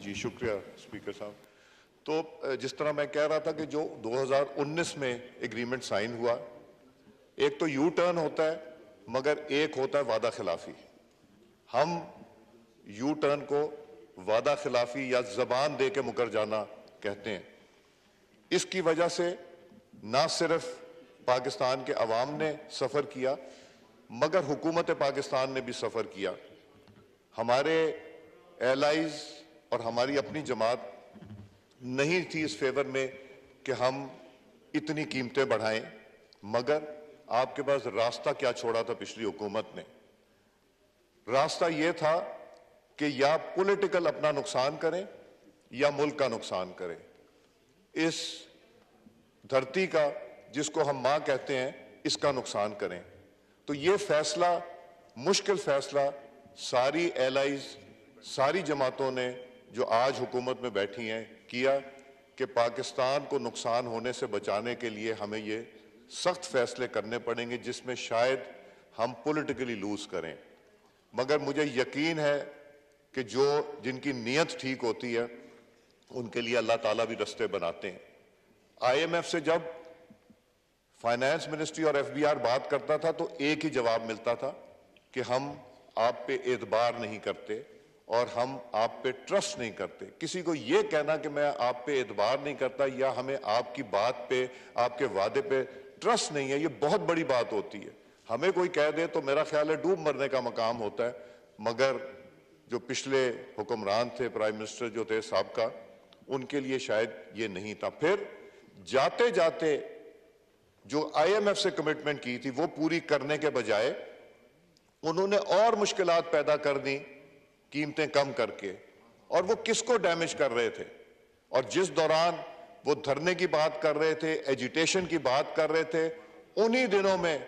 जी शुक्रिया स्पीकर साहब। तो जिस तरह मैं कह रहा था कि जो 2019 में एग्रीमेंट साइन हुआ, एक तो यू टर्न होता है मगर एक होता है वादा खिलाफी। हम यू टर्न को वादा खिलाफी या जबान दे के मुकर जाना कहते हैं। इसकी वजह से ना सिर्फ पाकिस्तान के अवाम ने सफर किया मगर हुकूमत पाकिस्तान ने भी सफर किया। हमारे एलाइज और हमारी अपनी जमात नहीं थी इस फेवर में कि हम इतनी कीमतें बढ़ाएं, मगर आपके पास रास्ता क्या छोड़ा था पिछली हुकूमत ने? रास्ता यह था कि या पॉलिटिकल अपना नुकसान करें या मुल्क का नुकसान करें। इस धरती का जिसको हम मां कहते हैं इसका नुकसान करें। तो ये फैसला, मुश्किल फैसला सारी एलाइज, सारी जमातों ने जो आज हुकूमत में बैठी हैं किया कि पाकिस्तान को नुकसान होने से बचाने के लिए हमें ये सख्त फैसले करने पड़ेंगे जिसमें शायद हम पॉलिटिकली लूज करें। मगर मुझे यकीन है कि जो जिनकी नीयत ठीक होती है उनके लिए अल्लाह ताला भी रास्ते बनाते हैं। IMF से जब फाइनेंस मिनिस्ट्री और FBR बात करता था तो एक ही जवाब मिलता था कि हम आप पे एतबार नहीं करते और हम आप पे ट्रस्ट नहीं करते। किसी को यह कहना कि मैं आप पे एतबार नहीं करता या हमें आपकी बात पे, आपके वादे पे ट्रस्ट नहीं है, ये बहुत बड़ी बात होती है। हमें कोई कह दे तो मेरा ख्याल है डूब मरने का मकाम होता है, मगर जो पिछले हुक्मरान थे, प्राइम मिनिस्टर जो थे साहब, उनके लिए शायद ये नहीं था। फिर जाते जाते जो IMF से कमिटमेंट की थी वो पूरी करने के बजाय उन्होंने और मुश्किलात पैदा कर दी कीमतें कम करके। और वो किसको डैमेज कर रहे थे? और जिस दौरान वो धरने की बात कर रहे थे, एजिटेशन की बात कर रहे थे, उन्हीं दिनों में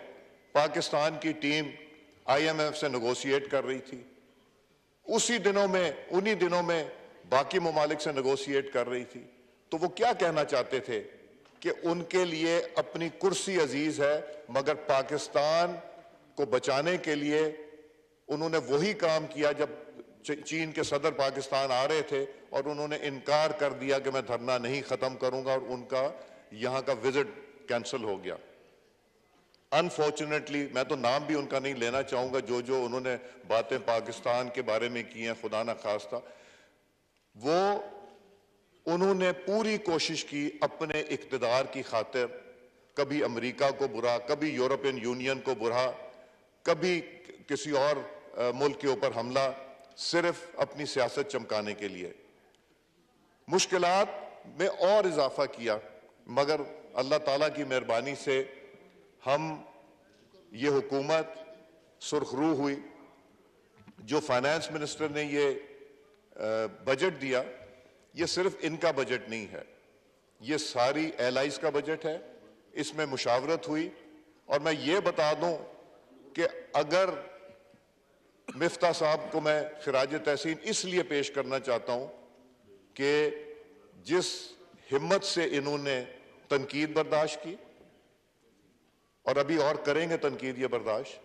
पाकिस्तान की टीम IMF से नेगोशिएट कर रही थी। उसी दिनों में, उन्हीं दिनों में बाकी ममालिक से नेगोशिएट कर रही थी। तो वो क्या कहना चाहते थे कि उनके लिए अपनी कुर्सी अजीज है, मगर पाकिस्तान को बचाने के लिए उन्होंने वही काम किया जब चीन के सदर पाकिस्तान आ रहे थे और उन्होंने इनकार कर दिया कि मैं धरना नहीं खत्म करूंगा, और उनका यहां का विजिट कैंसिल हो गया। अनफॉर्चुनेटली, मैं तो नाम भी उनका नहीं लेना चाहूंगा, जो जो उन्होंने बातें पाकिस्तान के बारे में की हैं, खुदा ना खास्ता, वो उन्होंने पूरी कोशिश की अपने इक्तदार की खातिर, कभी अमेरिका को बुरा, कभी यूरोपियन यूनियन को बुरा, कभी किसी और मुल्क के ऊपर हमला, सिर्फ अपनी सियासत चमकाने के लिए। मुश्किलात में और इजाफा किया, मगर अल्लाह ताला की मेहरबानी से हम ये हुकूमत सुरखरू हुई। जो फाइनेंस मिनिस्टर ने ये बजट दिया, ये सिर्फ इनका बजट नहीं है, ये सारी एलाइज का बजट है। इसमें मुशावरत हुई। और मैं ये बता दूं कि अगर मिफ्ता साहब को मैं खिराज तहसीन इसलिए पेश करना चाहता हूं कि जिस हिम्मत से इन्होंने तनकीद बर्दाश्त की, और अभी और करेंगे तनकीद ये बर्दाश्त,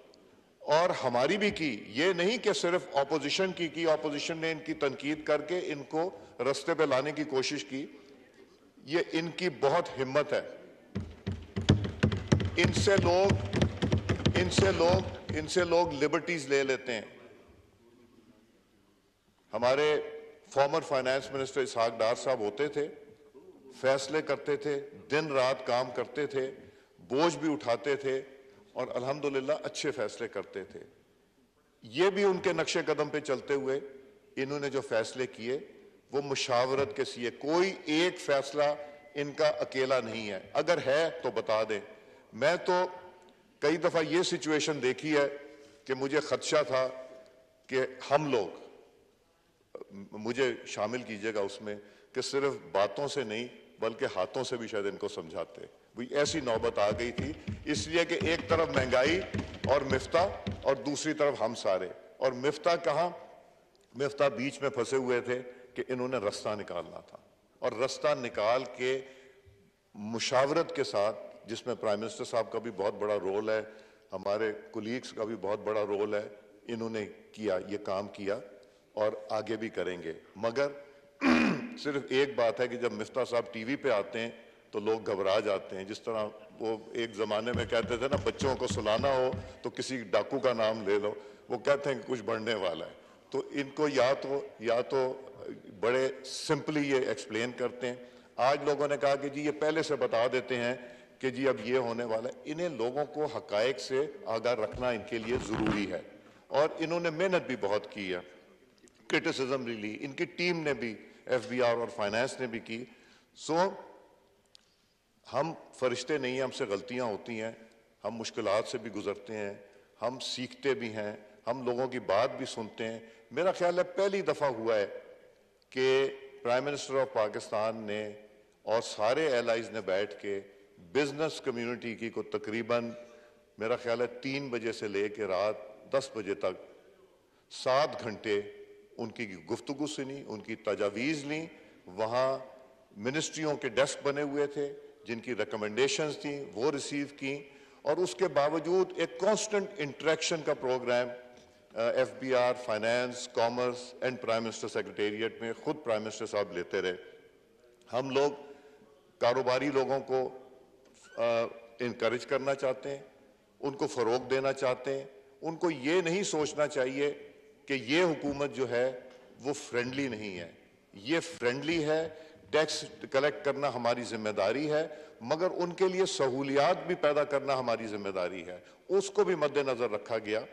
और हमारी भी की, ये नहीं कि सिर्फ ऑपोजिशन की ऑपोजिशन ने इनकी तनकीद करके इनको रास्ते पे लाने की कोशिश की, ये इनकी बहुत हिम्मत है। इनसे लोग लिबर्टीज ले लेते हैं। हमारे फॉर्मर फाइनेंस मिनिस्टर इसहाक डार साहब होते थे, फैसले करते थे, दिन रात काम करते थे, बोझ भी उठाते थे और अल्हम्दुलिल्लाह अच्छे फैसले करते थे। ये भी उनके नक्शे कदम पे चलते हुए इन्होंने जो फैसले किए वो मुशावरत के सिए। कोई एक फैसला इनका अकेला नहीं है, अगर है तो बता दें। मैं तो कई दफा ये सिचुएशन देखी है कि मुझे खदशा था कि हम लोग, मुझे शामिल कीजिएगा उसमें, कि सिर्फ बातों से नहीं बल्कि हाथों से भी शायद इनको समझाते। ऐसी नौबत आ गई थी, इसलिए कि एक तरफ महंगाई और मिफ्ता और दूसरी तरफ हम सारे, और मिफ्ता कहां, मिफ्ता बीच में फंसे हुए थे कि इन्होंने रास्ता निकालना था। और रास्ता निकाल के मुशावरत के साथ, जिसमें प्राइम मिनिस्टर साहब का भी बहुत बड़ा रोल है, हमारे कुलीग्स का भी बहुत बड़ा रोल है, इन्होंने किया, ये काम किया और आगे भी करेंगे। मगर सिर्फ एक बात है कि जब मिफ्ता साहब टीवी पे आते हैं तो लोग घबरा जाते हैं। जिस तरह वो एक ज़माने में कहते थे ना, बच्चों को सुलाना हो तो किसी डाकू का नाम ले लो, वो कहते हैं कि कुछ बढ़ने वाला है। तो इनको या तो बड़े सिंपली ये एक्सप्लेन करते हैं। आज लोगों ने कहा कि जी ये पहले से बता देते हैं कि जी अब ये होने वाला है। इन्हें लोगों को हकायक से आगाह रखना इनके लिए ज़रूरी है, और इन्होंने मेहनत भी बहुत की है, क्रिटिसिज्म भी ली, इनकी टीम ने भी, FBR और फाइनेंस ने भी की। हम फरिश्ते नहीं हैं, हमसे गलतियां होती हैं, हम मुश्किलात से भी गुजरते हैं, हम सीखते भी हैं, हम लोगों की बात भी सुनते हैं। मेरा ख्याल है पहली दफ़ा हुआ है कि प्राइम मिनिस्टर ऑफ पाकिस्तान ने और सारे एलाइज ने बैठ के बिजनेस कम्युनिटी की को तकरीबन मेरा ख्याल है 3 बजे से लेकर रात 10 बजे तक 7 घंटे उनकी गुफ्तगू सुनी, उनकी तजावीज़ ली। वहाँ मिनिस्ट्रियों के डेस्क बने हुए थे, जिनकी रिकमेंडेशंस थी वो रिसीव की, और उसके बावजूद एक कांस्टेंट इंटरेक्शन का program FBR, finance, commerce and prime minister secretariat में खुद प्राइम मिनिस्टर साहब लेते रहे। हम लोग कारोबारी लोगों को इनकरेज करना चाहते हैं, उनको फ़रोग देना चाहते हैं। उनको ये नहीं सोचना चाहिए कि ये हुकूमत जो है वो फ्रेंडली नहीं है। ये फ्रेंडली है, टैक्स कलेक्ट करना हमारी जिम्मेदारी है, मगर उनके लिए सहूलियात भी पैदा करना हमारी जिम्मेदारी है। उसको भी मद्देनजर रखा गया